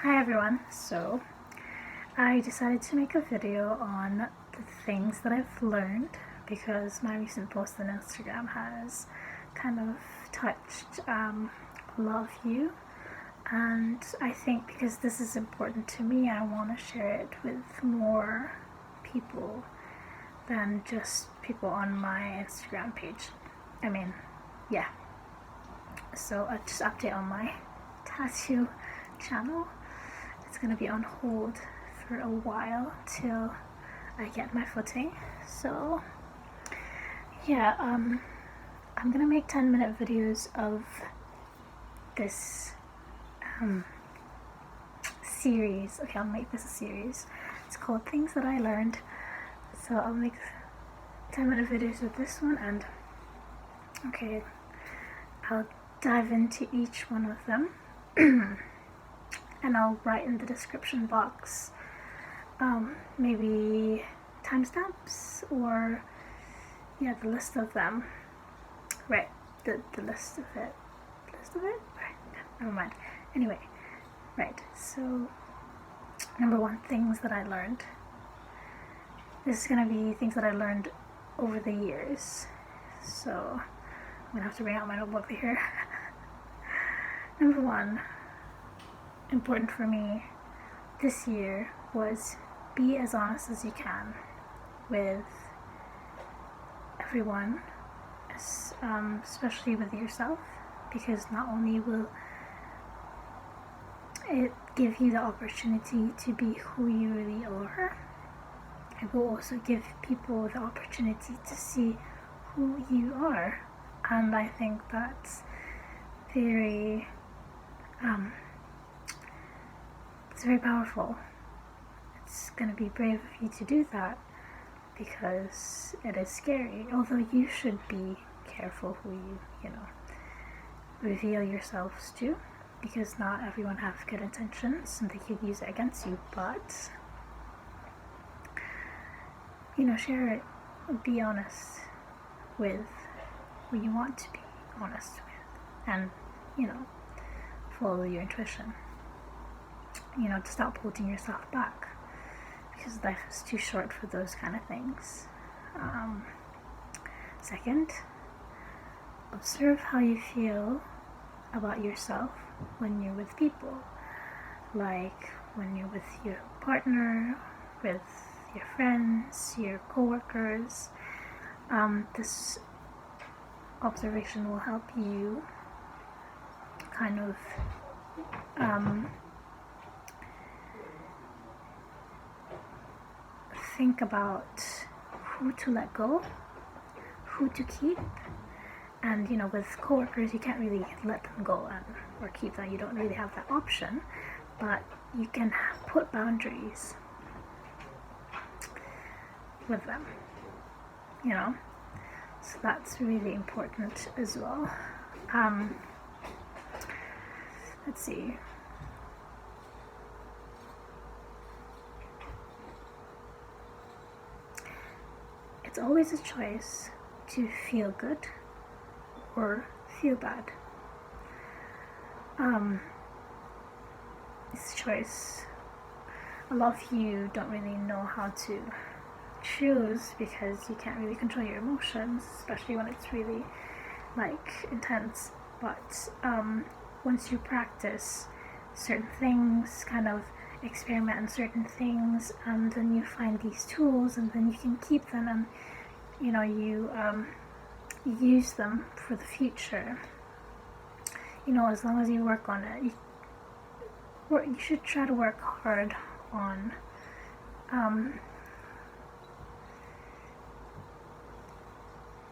Hi everyone, so I decided to make a video on the things that I've learned because my recent post on Instagram has kind of touched a lot of you, and I think because this is important to me, I want to share it with more people than just people on my Instagram page. Yeah. So just update on my tattoo channel. It's gonna be on hold for a while till I get my footing. So yeah, I'm gonna make 10-minute videos of this series. Okay, I'll make this a series. It's called Things That I Learned. So I'll make 10-minute videos with this one, and okay, I'll dive into each one of them. And I'll write in the description box maybe timestamps or the list of them. Right, the list of it. Right, never mind. Anyway, right, so number one, things that I learned. This is gonna be things that I learned over the years. So I'm gonna have to bring out my notebook here. Number one, important for me this year was be as honest as you can with everyone, especially with yourself, because not only will it give you the opportunity to be who you really are, it will also give people the opportunity to see who you are. And I think that's very it's very powerful. It's gonna be brave of you to do that because it is scary, although you should be careful who you reveal yourselves to, because not everyone has good intentions and they could use it against you. But share it, be honest with who you want to be honest with, and follow your intuition. To stop holding yourself back, because life is too short for those kind of things. Second, observe how you feel about yourself when you're with people, like when you're with your partner, with your friends, your co-workers. This observation will help you kind of think about who to let go, who to keep. And with coworkers, you can't really let them go or keep them. You don't really have that option, but you can put boundaries with them. So that's really important as well. Let's see. It's always a choice to feel good or feel bad. It's a choice. A lot of you don't really know how to choose because you can't really control your emotions, especially when it's really intense. But once you practice certain things, kind of experiment on certain things, and then you find these tools, and then you can keep them, and you use them for the future. As long as you work on it, you should try to work hard on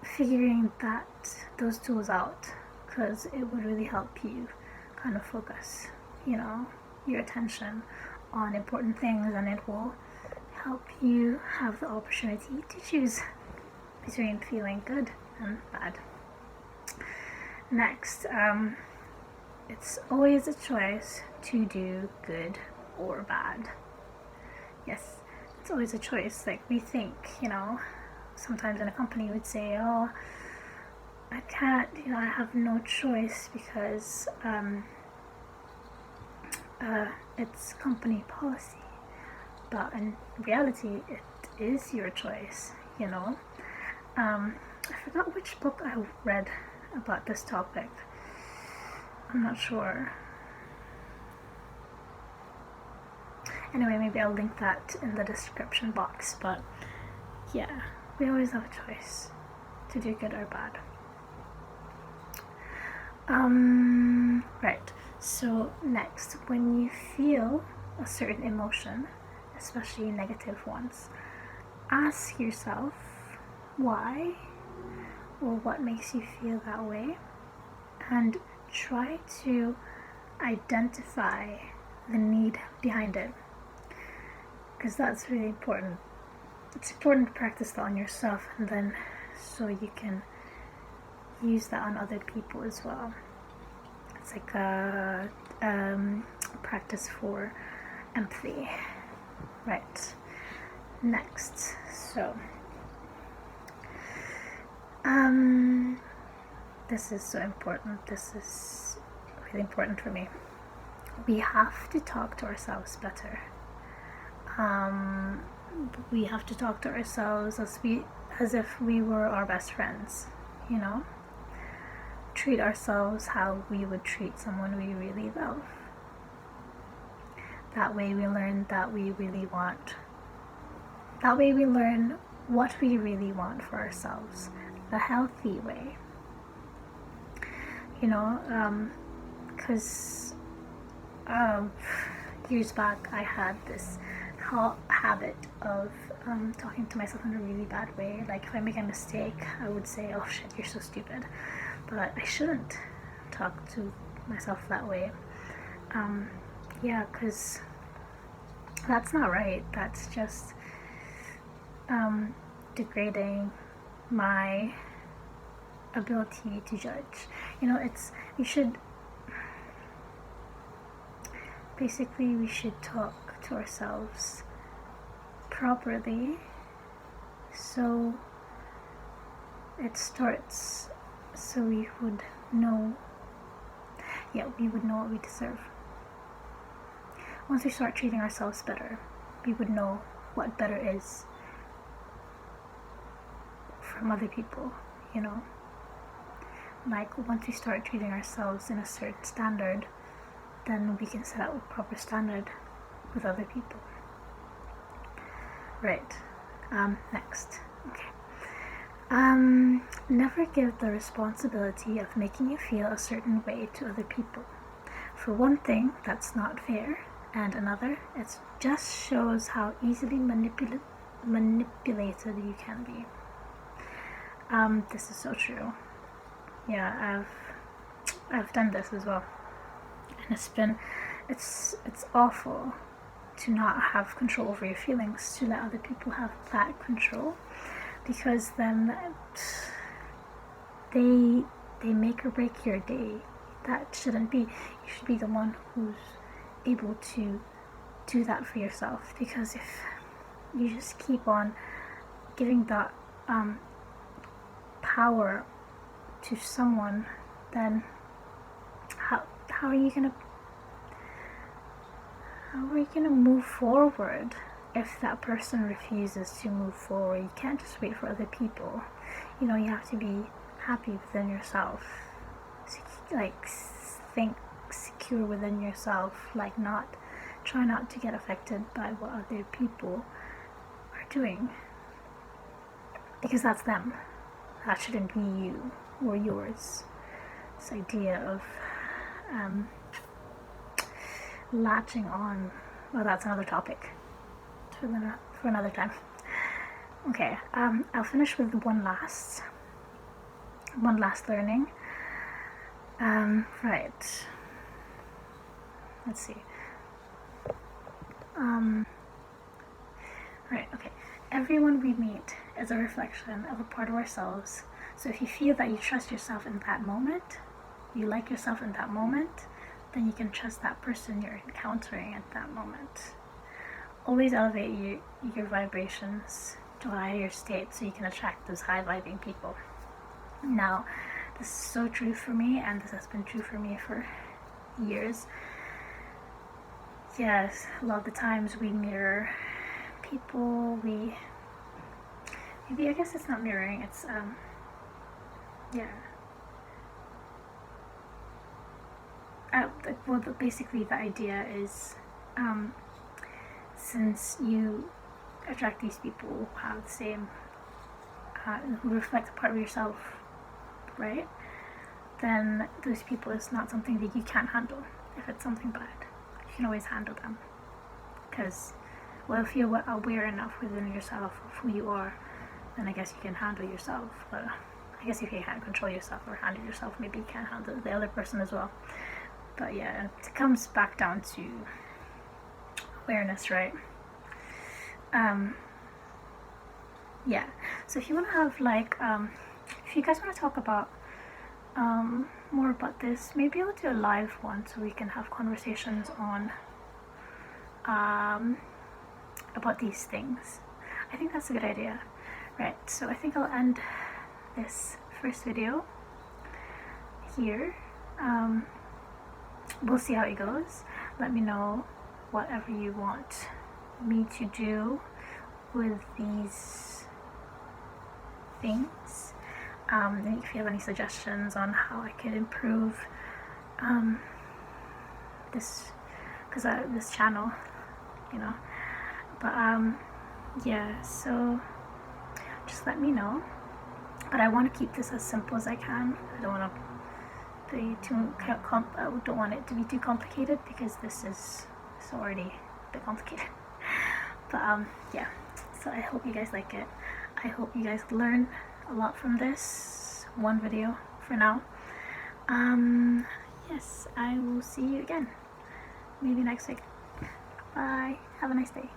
figuring those tools out, because it would really help you kind of focus your attention on important things, and it will help you have the opportunity to choose between feeling good and bad. Next, it's always a choice to do good or bad. Yes, it's always a choice. We think, sometimes in a company would say, oh, I can't, I have no choice because it's company policy, but in reality it is your choice, you know. I forgot which book I read about this topic. I'm not sure. Anyway, maybe I'll link that in the description box, but yeah, we always have a choice to do good or bad. Right, so next, when you feel a certain emotion, especially negative ones, ask yourself why or what makes you feel that way, and try to identify the need behind it, because that's really important. It's important to practice that on yourself, and then so you can use that on other people as well. It's like a practice for empathy. Right, next, so this is so important. This is really important for me. We have to talk to ourselves better. We have to talk to ourselves as if we were our best friends, you know. Treat ourselves how we would treat someone we really love. That way we learn that we really want. That way we learn what we really want for ourselves, the healthy way. You know, because years back I had this habit of talking to myself in a really bad way. Like if I make a mistake, I would say, "Oh shit, you're so stupid," but I shouldn't talk to myself that way. Yeah, because that's not right. That's just degrading my ability to judge. You know, we should talk to ourselves properly, so it starts, so we would know what we deserve. Once we start treating ourselves better, we would know what better is from other people, you know. Like once we start treating ourselves in a certain standard, then we can set out a proper standard with other people. Right. Next. Okay. Never give the responsibility of making you feel a certain way to other people. For one thing, that's not fair, and another, it just shows how easily manipulated you can be. This is so true. Yeah, I've done this as well, and it's awful to not have control over your feelings, to let other people have that control, because then they make or break your day. That shouldn't be. You should be the one who's able to do that for yourself, because if you just keep on giving that power to someone, then how are you gonna move forward if that person refuses to move forward? You can't just wait for other people. You know, you have to be happy within yourself, like think secure within yourself, like try not to get affected by what other people are doing, because that's them. That shouldn't be you or yours. This idea of latching on, well, that's another topic for another time. Okay, I'll finish with one last learning. Right, let's see. Right, okay. Everyone we meet is a reflection of a part of ourselves. So if you feel that you trust yourself in that moment, you like yourself in that moment, then you can trust that person you're encountering at that moment. Always elevate your vibrations to a higher state so you can attract those high vibing people. Now, this is so true for me, and this has been true for me for years. yes, a lot of the times we mirror people. Maybe, I guess it's not mirroring, it's yeah. Well, basically the idea is, since you attract these people who have the same, who reflect a part of yourself, right? Then those people is not something that you can't handle. If it's something bad, you can always handle them. Because, well, if you're aware enough within yourself of who you are, then I guess you can handle yourself. But I guess if you can't control yourself or handle yourself, maybe you can't handle the other person as well. But yeah, it comes back down to awareness, right? Yeah. So if you want to have like, if you guys want to talk about more about this, maybe I'll do a live one so we can have conversations on about these things. I think that's a good idea. Right, so I think I'll end this first video here. We'll see how it goes. Let me know whatever you want me to do with these things. If you have any suggestions on how I could improve this channel, you know. But yeah, so just let me know. But I want to keep this as simple as I can. I don't want to be too I don't want it to be too complicated, because it's already a bit complicated. But yeah, so I hope you guys like it. I hope you guys learn a lot from this one video for now. Yes, I will see you again maybe next week. Bye, have a nice day.